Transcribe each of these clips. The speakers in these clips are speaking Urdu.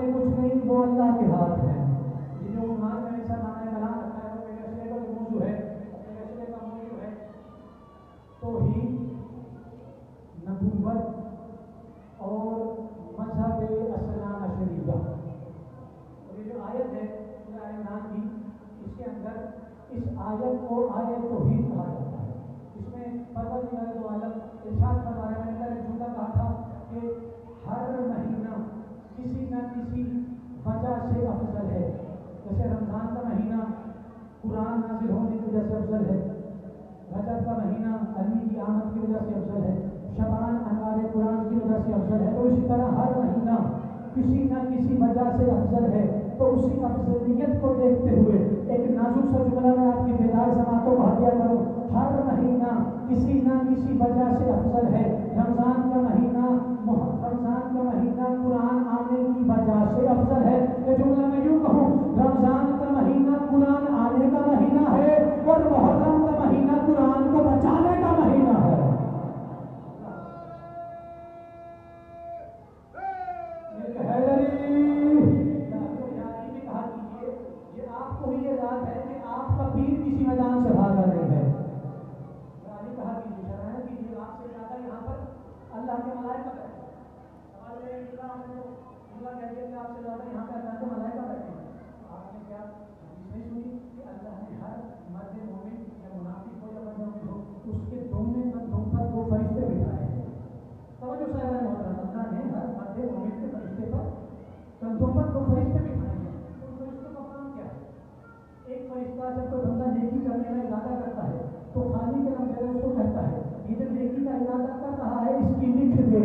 میں کچھ نہیں، وہ اللہ کے ہاتھ ہے. یہ جو ایمان میں ایسا معنی کلام رکھا ہے، وہ فیصلے کا موضوع ہے. فیصلے کا موضوع ہے توحید، نبوت اور مذہب اثنا عشریہ. اور یہ جو آیت ہے سورہ آل عمران کی، اس کے اندر اس آیت کو آیت توحید کہا جاتا ہے. اس میں پروردگار دو عالم ارشاد فرما رہے ہیں. میں نے ایک جملہ کہا تھا کہ ہر مہینہ کسی نہ کسی وجہ سے افضل ہے. جیسے رمضان کا مہینہ قرآن نازل ہونے کی وجہ سے افضل ہے، رجب کا مہینہ علی کی آمد کی وجہ سے افضل ہے، شعبان انوار قرآن کی وجہ سے افضل ہے. تو اسی طرح ہر مہینہ کسی نہ کسی وجہ سے افضل ہے. تو اسی افضلیت کو دیکھتے ہوئے ایک نازک سا جملہ میں آپ کی بیدار سماعتوں کو ہدیہ کروں. ہر مہینہ کسی نہ کسی وجہ سے افضل ہے. رمضان کا مہینہ قرآن آنے کی وجہ سے افضل ہے. یہ جملہ میں یوں کہوں، رمضان کا مہینہ قرآن آنے کا مہینہ ہے اور محرم کا مہینہ قرآن کو بچانے کا مہینہ ہے. کسی میدان سے بھاگ رہے ہیں. کہا کیجیے آپ سے زیادہ یہاں پر اللہ کے ملائکہ بیٹھے ہیں. آپ سے زیادہ یہاں پہ اللہ کے ملائکہ بیٹھے ہیں. آپ نے کیا نہیں سنی کہ اللہ نے ہر مرد مومن یا منافق ہو یا بدمومن ہو اس کے دونوں کندھوں پر دو فرشتے بٹھائے ہیں. توجہ صاحب محترم، اللہ نے ہر مرد مومن کے فرشتے پر کندھوں پر دو فرشتے بٹھائے ہیں. ان فرشتوں کا کام کیا ہے؟ ایک فرشتہ جب کوئی بندہ نیکی کرنے کا ارادہ کرتا ہے تو خالی کے لمحے اس کو کہتا ہے ادھر نیکی کا ارادہ کر رہا ہے، اس کی لکھ دے.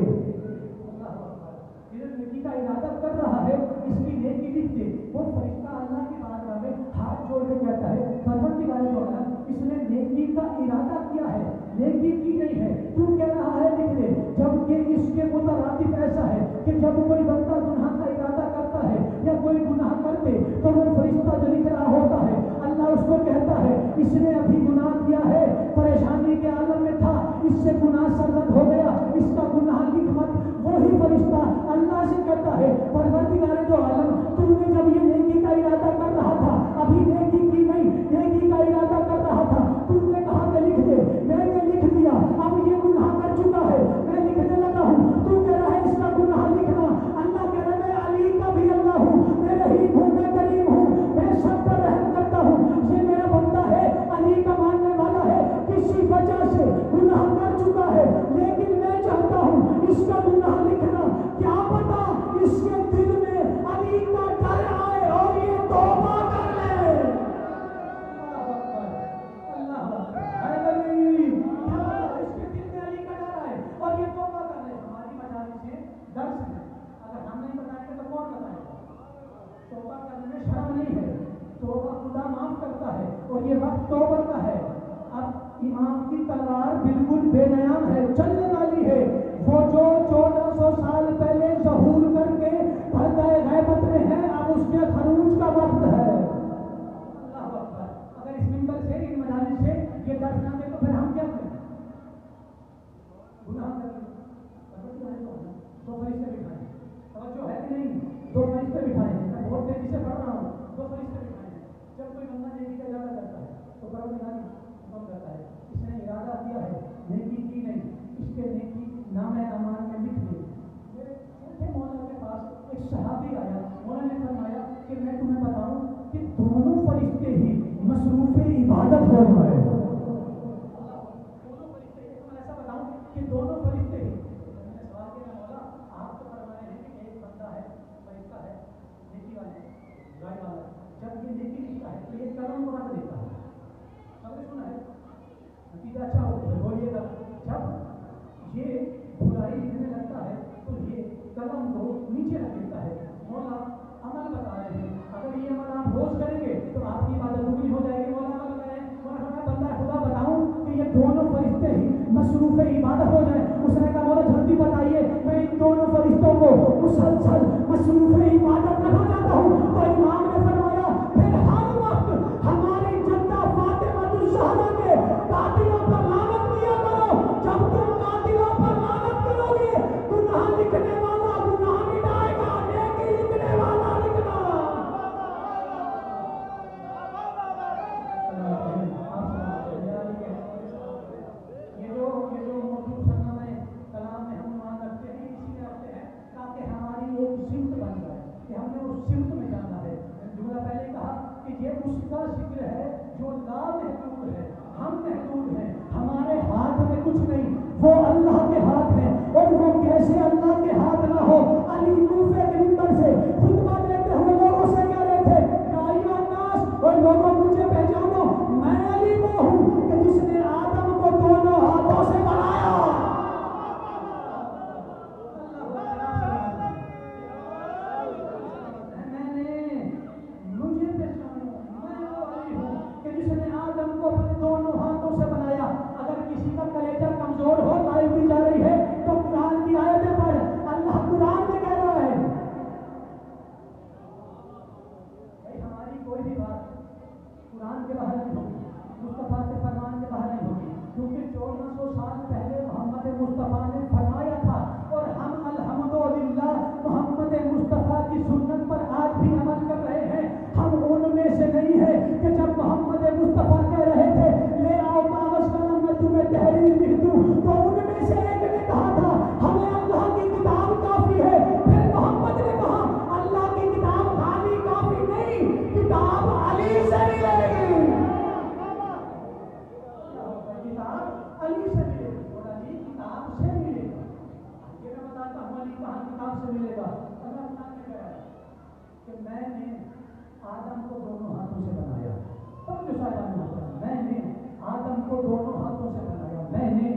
ادھر نیکی کا ارادہ کر رہا ہے، اس کی نیکی لکھ دے. وہ فرشتہ اللہ کی بارگاہ میں ہاتھ جوڑ کے کہتا ہے پروردگار عالم، اس نے نیکی کا ارادہ کیا ہے، نیکی کی نہیں ہے، تو کہہ رہا ہے لکھ دے. جبکہ اس کے مترادف ایسا ہے کہ جب کوئی بندہ گناہ کا ارادہ کرتا ہے یا کوئی گناہ کرتے تو وہ فرشتہ جو لکھ رہا ہوتا ہے اللہ اس کو کہتا ہے اس نے ابھی گناہ کیا ہے، پریشانی کے عالم میں تھا، اس سے گناہ سرزد ہو گیا، اس کا گناہ لکھ مت. وہی فرشتہ اللہ سے کہتا ہے پروردگار دو عالم، تو نے جب یہ نیکی کا ارادہ کر رہا تھا، ابھی نیکی کی نہیں، نیکی کا ارادہ کر رہا تھا، تو نے کہا کہ لکھ دے. میں نے لکھ دیا. اب یہ گناہ کر چکا ہے، میں لکھنے لگا ہوں. تو کہہ رہا ہے اس کا گناہ لکھنا. اللہ کہہ رہا ہے میں علی کا بھی اللہ ہوں، میں رحیم ہوں، میں کریم ہوں، میں سب پر رحم کرتا ہوں. یہ میرا بندہ ہے، علی کا ماننے والا ہے، کسی وجہ سے گناہ کر چکا ہے، لیکن میں چاہتا ہوں اس کا گناہ لکھنا. کیا پتا اس کے دل میں علی کا ڈر آئے اور یہ توبہ کر لے. اللہ علی اس کے دل میں علی کا ڈر آئے اور یہ توبہ کر لے. ہماری مجالس سے درس ہے، اگر ہم نہیں بتائیں گے تو کون بتائے گا؟ توبہ کرنے میں شرم نہیں ہے، توبہ خدا معاف کرتا ہے اور یہ وقت توبہ کا ہے. اب امام کی تلوار بالکل بے نیام ہے، چلنے والی ہے. وہ جو 1400 سال پہلے ظہور کر کے پردہ غیبت میں ہے، اب اس کے خروج کا وقت ہے. اللہ اکبر. اگر اس منبر سے ان مجالس سے یہ درس نہ دے تو پھر ہم کیا کریں؟ گناہ کریں. دو فرشتے بٹھائیں. توجہ ہے کہ نہیں؟ دو فرشتے بٹھائیں. میں بہت تیزی سے پڑھ رہا ہوں. دو فرشتے بٹھائیں. جب کوئی بندہ نیکی کا ارادہ کرتا ہے تو پروردگار حکم کرتا ہے اس نے ارادہ کیا ہے، نیکی کی نہیں، اس کے نیکی نام اعمال میں لکھ دے. مولا کے پاس ایک صحابی آیا، مولا نے فرمایا کہ میں تمہیں بتاؤں کہ دونوں فرشتے ہی مصروف عبادت ہو رہے ہیں. دونوں فرشتے ہی، تمہیں ایسا بتاؤں کہ دونوں فرشتے ہی. میں نے سوال کیا مولا آپ تو فرمائے ہیں کہ ایک بندہ ہے، فرشتہ ہے نیکی والے گائے والا، جب یہ نیکی لکھتا ہے تو یہ قلم کو رکھ دیتا ہے. سب نے سنا ہے نتیجہ اچھا ہو بولیے گا. جب یہ برائی لکھنے لگتا ہے تو یہ قلم کو نیچے رکھ دیتا ہے. مولا عمل بتا رہے ہیں، اگر یہ عمل آپ روز کریں گے تو آپ کی عبادت دگنی ہو جائے گی. مولا عمل کریں. مولا میں بندہ خدا بتاؤں کہ یہ دونوں فرشتے ہی مصروف عبادت ہو جائیں. اس نے کہا مولا جلدی بتائیے، میں ان دونوں فرشتوں کو مسلسل مصروف عبادت رکھنا چاہتا ہوں. تو امام نے فرمایا پھر ہر وقت ہماری جدہ فاطمہ الزہرا کے قاتلوں پر لعنت کیا کرو. جب تم قاتلوں پر لعنت کرو گے، گناہ لکھنے والا گناہ مٹائے گا، نیکی لکھنے والا کہ ہم نے اس سمت میں جانا ہے. جملہ پہلے کہا کہ یہ اس کا ذکر ہے جو لا محدود ہے. ہم محدود ہیں, ہمارے ہاتھ میں کچھ نہیں, وہ اللہ کے ہاتھ ہے. اور وہ کیسے اللہ کے ہاتھ نہ ہو. علی کوفے کے منبر سے خطبہ دیتے ہوئے لوگوں سے کہہ رہے تھے یا ایھا الناس, اور لوگوں مجھے پہچانو, میں علی وہ ہوں کہ جس نے آدم کو دونوں ہاتھوں سے بنایا. دونوں ہاتھوں سے بنایا. اگر کسی کا کلیجہ کمزور ہو, لائف دی جا رہی ہے, تو قرآن کی آیتیں پڑھ. اللہ قرآن میں کہہ رہا ہے بھائی ہماری کوئی بھی بات قرآن کے باہر نہیں ہوگی, مصطفیٰ کے فرمان کے باہر نہیں ہوگی, کیونکہ 1400 سال پہلے محمد مصطفیٰ نے فرمایا تھا. اور ہم الحمدللہ محمد مصطفیٰ کی سنت پر آج بھی عمل کر رہے ہیں. ہم ان میں سے نہیں ہیں کہ جب محمد مصطفیٰ کہہ رہے تھے لے آؤ کاغذ قلم میں تمہیں تحریر لکھ دوں, تو ان میں سے ایک نے کہا تھا ہمیں اللہ کی کتاب کافی ہے. پھر محمد نے کہا اللہ کی کتاب خالی کافی نہیں, کتاب علی سے ملے گی. کتاب علی سے ملے گی, اور علی کتاب سے ملے گا. یہ میں بتاتا ہوں علی کہاں کتاب سے ملے گا. اللہ تعالیٰ نے کہا کہ میں نے آدم کو دونوں ہاتھوں سے بنایا. سب جو میں نے آدم کو دونوں ہاتھوں سے بنایا. میں نے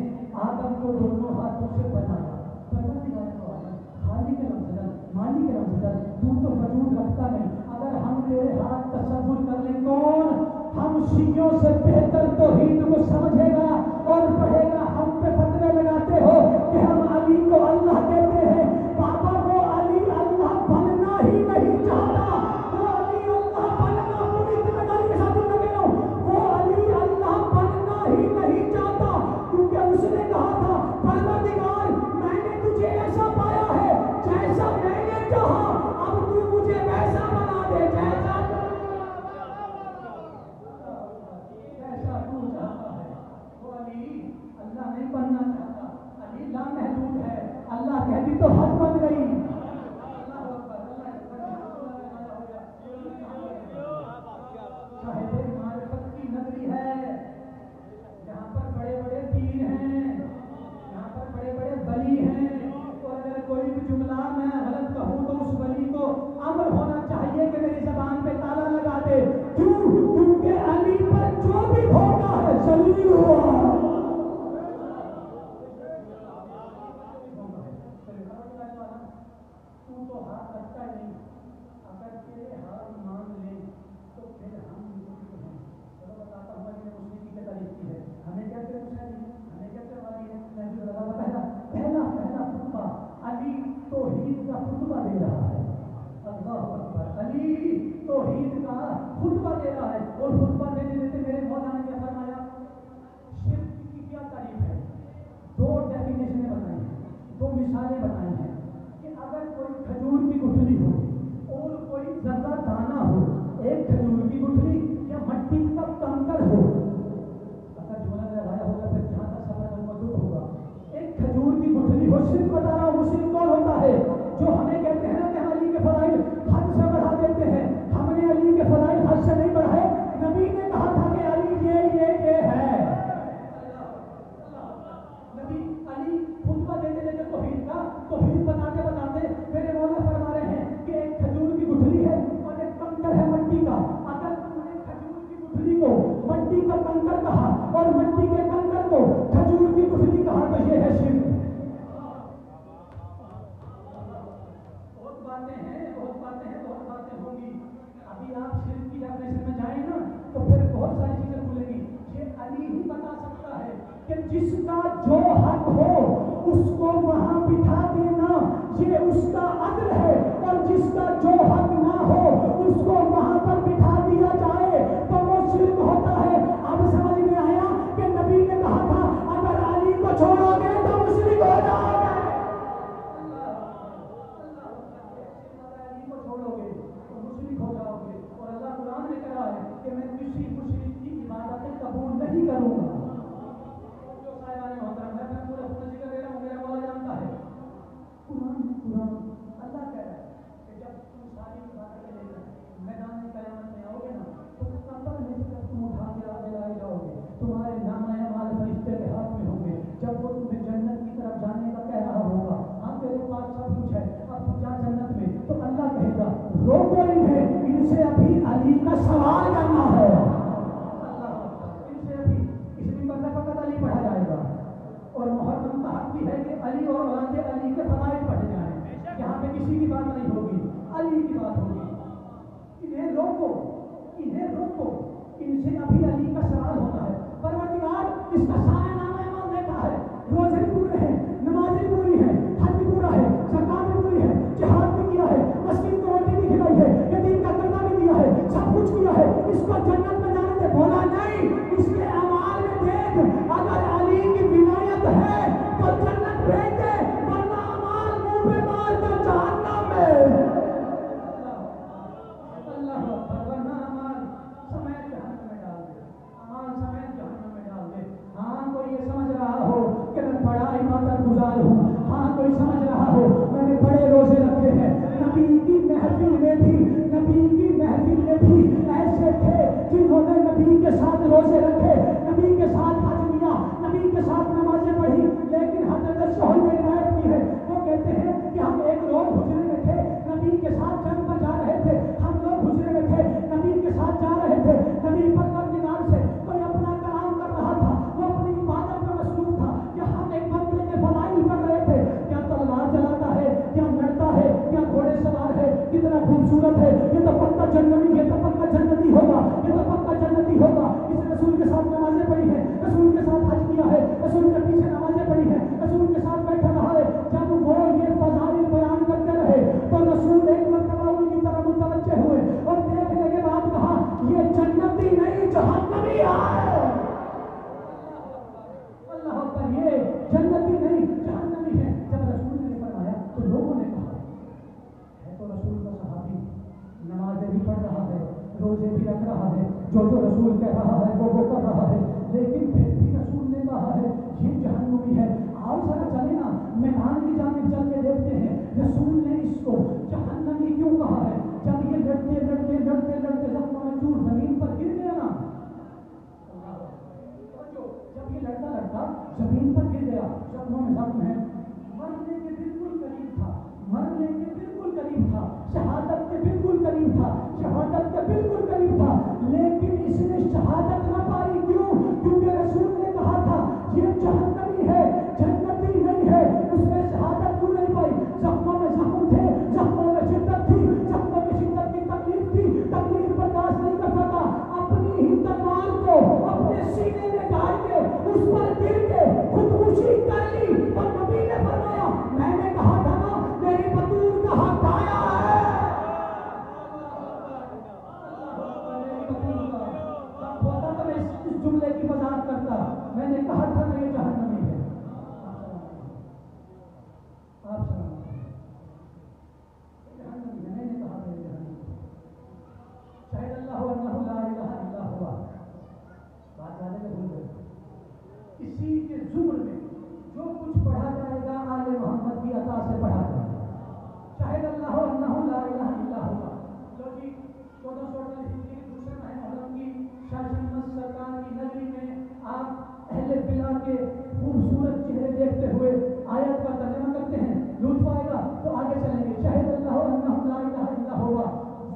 آدم کو دونوں ہاتھوں سے بنایا. خالی کے لفظ مالی کے لفظ تو وجود رکھتا نہیں. اگر ہم تیرے ہاتھ تصور کر لیں کون ہم شیعوں سے بہتر توحید کو سمجھے گا اور پڑھے گا. ہم پہ فتوے لگاتے ہو کہ ہم علی کو اللہ کہتے ہیں. بابا وہ علی اللہ بننا ہی نہیں چاہتا. وہ علی اللہ بننا پوری ذمہ کے ساتھ لگے ہو. وہ علی اللہ بننا ہی نہیں چاہتا, کیونکہ اس نے کہا تھا پروردگار میں نے تجھے ایسا پایا ہے جیسا میں نے چاہا, اب تو مجھے ویسا بنا دے جیسا تو چاہتا ہے. وہ علی اللہ نہیں بننا چاہتا. علی لا محدود ہے. اللہ کہتی تو حد بن گئی. صاحب معرفت کی نگری ہے, یہاں پر بڑے بڑے پیر ہیں, یہاں پر بڑے بڑے ولی ہیں. اور اگر کوئی بھی جملہ میں غلط کہوں تو اس ولی کو امر ہونا چاہیے کہ میری زبان پہ تالا لگا دے. کیوں؟ کیونکہ علی پر جو بھی بھوکا ہے ذلیل ہوا. تو تو ہاتھ رکھتا ہی نہیں. اگر تیرے ہاتھ مان لیں تو پھر ہم ہیں. چلو بتاتا ہوں کہ مسلم کی کیا تاریخ کی ہے. ہمیں کیا کیا پوچھا نہیں, ہمیں کیا کیا والی ہے. میں بھی بتا پہلا خطبہ علی توحید کا خطبہ دے رہا ہے. اللہ اکبر. علی توحید کا خطبہ دے رہا ہے. اور خطبہ دیتے دیتے میرے مولانا نے کیا فرمایا, شرک کی کیا تعریف ہے. 2 ڈیفینیشنیں بتائی ہیں, 2 مثالیں بتائی ہیں کہ اگر کوئی کھجور کی گٹھلی ہو اور کوئی ذرہ دانہ ہو, ایک کھجور کی گٹھلی یا مٹی کا کنکر ہو, اگر جملہ لگایا ہوگا پھر جہاں تک سفر میں موجود ہوگا. ایک کھجور کی گٹھلی ہو, صرف بتا رہا ہوں مسلم کون ہوتا ہے جو ہمیں کہتے ہیں نا کہ ہم علی کے فضائل حد سے بڑھا دیتے ہیں. ہم نے علی کے فضائل حد سے نہیں بڑھائے. نبی نے کہا تھا کہ علی یہ ہے. نبی علی خطبہ دیتے دیتے توحید بتاتے بتاتے میرے مولا فرما رہے ہیں کہ ایک کھجور کی گٹھلی ہے اور ایک کنکر ہے مٹی کا. اگر تم نے کھجور کی گٹھلی کو مٹی کا کنکر کہا اور مٹی کے کنکر کو کھجور کی گٹھلی کہا تو یہ ہے شرک. بہت باتیں ہوں گی. ابھی آپ شرک کی ڈیفینیشن میں جائیں نا تو پھر بہت ساری چیزیں کھلیں گی. یہ علی ہی بتا سکتا ہے کہ جس کا جو حق ہو اس کو وہاں بٹھا دینا یہ اس کا عدل ہے, اور جس کا جو حق نہ ہو اس کو وہاں پر بٹھا دیا جائے تو وہ شرک ہوتا ہے. اب سمجھ میں آیا کہ نبی نے کہا تھا اگر علی کو چھوڑو گے تو مشرک ہو جاؤ گے. علی کو چھوڑو گے تو مشرک ہو جاؤ گے. اور اللہ قرآن نے کہا ہے کہ میں کسی مشرک کی عبادت قبول نہیں کروں گا. میں پورا ذکر دے رہا ہوں, میرا مولا جانتا ہے. قرآن اللہ کہہ رہا ہے کہ جب تم کسی کی بات نہیں ہوگی، علی کی بات ہوگی. انہیں روکو، انہیں روکو، ان سے ابھی علی کا سوال ہوتا ہے. پروردگار اس کا سارے نام ایمان دیتا ہے، روزے بھی پورے ہیں، نمازیں پوری ہیں، حج بھی پورا ہے، زکات بھی پوری ہے، جہاد بھی کیا ہے، مسکین کو روٹی بھی کھلائی ہے، یتیم کا قرضہ بھی دیا ہے، سب کچھ کیا ہے. اس کو جنت میں جانے دے. بولا نہیں، اس کے اعمال میں دیکھ، اگر علی کی ولایت ہے تو جنت بھیج دے، ورنہ اعمال منہ پہ مار کر جہنم میں. اللہ اکبر. ورنہ اعمال سمیت جہنم میں ڈال دے، اعمال سمیت جہنم میں ڈال دے. ہاں کوئی یہ سمجھ رہا ہو کہ میں بڑا عبادت گزار ہوں، ہاں کوئی سمجھ رہا ہو میں نے بڑے روزے رکھے ہیں. نبی کی محفل میں بھی، نبی کی محفل میں بھی ایسے تھے جنہوں نے نبی کے ساتھ روزے رکھے، نبی کے ساتھ حج کیا، نبی کے ساتھ نمازیں پڑھی. لیکن حضرت سہل نے روایت کی ہے، وہ کہتے ہیں کہ ہم ایک روز حجرے میں تھے، نبی کے ساتھ جنگ پر جا رہے تھے. ہم لوگ حجرے میں تھے، نبی کے ساتھ جا رہے تھے. نبی پروردگار سے کوئی اپنا کلام کر رہا تھا، وہ اپنی عبادت میں مصروف تھا. کہ ہم ایک بندے کے فضائل پڑھ رہے تھے، کیا تلوار چلاتا ہے، کیا لڑتا ہے، کیا گھوڑے سوار ہے، کتنا خوبصورت ہے، یہ تو پکا جنتی، یہ تو پکا جنتی ہوگا، یہ تو پکا جنتی ہوگا. اس نے رسول کے ساتھ نمازیں پڑھی ہیں، رسول کے ساتھ حج کیا ہے، رسول کے پیچھے نمازیں پڑھی ہیں، رسول کے ساتھ بیٹھا رہا ہے. جب وہ یہ فضائل بیان کرتے رہے تو رسول ایک مرتبہ ان کی طرف متوجہ ہوئے اور دیکھنے کے بعد کہا یہ جنتی نہیں جہنمی ہے. اللہ اکبر. یہ جنتی نہیں جہنمی ہے. جب رسول نے فرمایا تو لوگوں نے کہا ہے تو رسول کا صحابی، نمازیں بھی پڑھ رہا ہے، روزے بھی رکھ رہا ہے، جو رسول کہہ رہا ہے وہ کر رہا ہے، لیکن پھر بھی رسول نے کہا ہے یہ جہنمی ہے. آؤ ذرا چلے نا میدان کی جانب چل کے دیکھتے ہیں رسول نے اس کو جہنمی کیوں کہا ہے. جب یہ لڑتے لڑتے لڑتے لڑتے زخموں میں چور زمین پر گر گیا نا، جب یہ لڑتا لڑتا زمین پر گر گیا، زخموں میں زخم ہے، مرنے کے بالکل قریب تھا، مرنے کے بالکل قریب تھا، شہادت کے بالکل قریب تھا، شہادت کے بالکل قریب تھا. لیکن اس نے شہادت نہ پائی. کیوں؟ کیونکہ رسول نے کہا تھا یہ جہنمی ہے، جنتی نہیں ہے. اس میں شہادت کیوں نہیں پائی؟ زخموں میں زخم تھے، زخموں میں شدت تھی، زخموں میں شدت کی تکلیف تھی، تکلیف برداشت نہیں کر سکا. اپنی ہی تلوار کو اپنے سینے میں ڈال کے اس پر گر کے خودکشی کر لی. اور نبی نے فرمایا میں نے کہا تھا نا میری بطول کا حق آیا ہے. ہوتا تو میں اس جملے کی وضاحت کرتا، میں نے کہا تھا نا یہ جہنمی ہے. آپ سلام جہنمی ہے، میں نے کہا تھا یہ جہنمی ہے. شاید اللہ انہ لا الہ الا ہوا. بات جانے میں بھول گئے. اسی کے زمر میں جو کچھ پڑھا جائے گا آل محمد کی عطا سے پڑھا جائے گا. شاید اللہ انہ لا الہ الا ہوا. جو جی 1448 ہجری کے دوسرے ماہ محرم کی شاہ شمس سرکار کی نگری میں آپ اہل بلا کے خوبصورت چہرے دیکھتے ہوئے آیت کا ترجمہ کرتے ہیں. لطف آئے گا تو آگے چلیں گے. شاہد اللہ انہ لا الہ الا ہوا،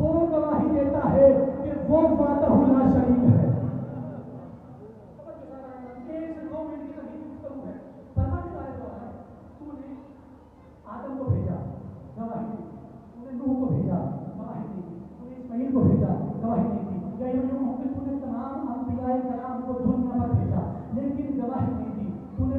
وہ گواہی دیتا ہے کہ وہ وحدہ لا شریک ہے. آدم کو بھیجا گواہی دی، تو نے نوح کو بھیجا گواہی دی، تو نے اسماعیل کو بھیجا گواہی دی تھی. یا یوں کہ تو نے تمام انبیاء کرام کو دنیا پر بھیجا لیکن گواہی نہیں دی. تو نے